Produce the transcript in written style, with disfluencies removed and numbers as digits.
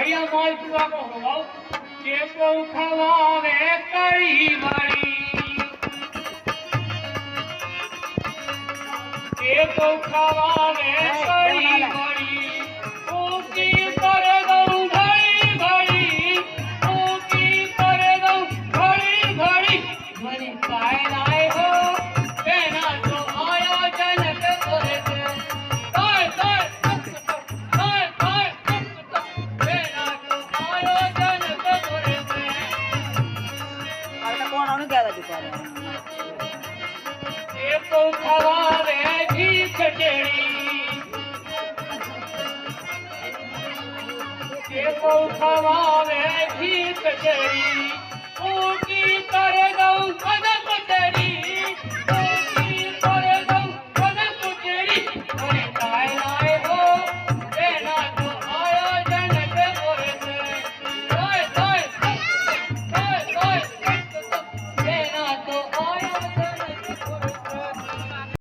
અહીંયા મોલ પીવાનો હોવ જે બહુ ખવાવે કઈ વાળી જે બહુ ખવાવે કઈ વાળી ઊંચી કરે દઉં ઘડી ઘડી ઊંચી કરે દઉં ઘડી ઘડી મને કાય નાય હો તેના તો આયોજન કરે છે તાય તાય તાય તાય તેના તો આયોજન કરે છે આ કોણ આનું કહેવા દીધું એ તો ખવાવે ઘી ખીચડી એ તો ખવાવે ઘી ખીચડી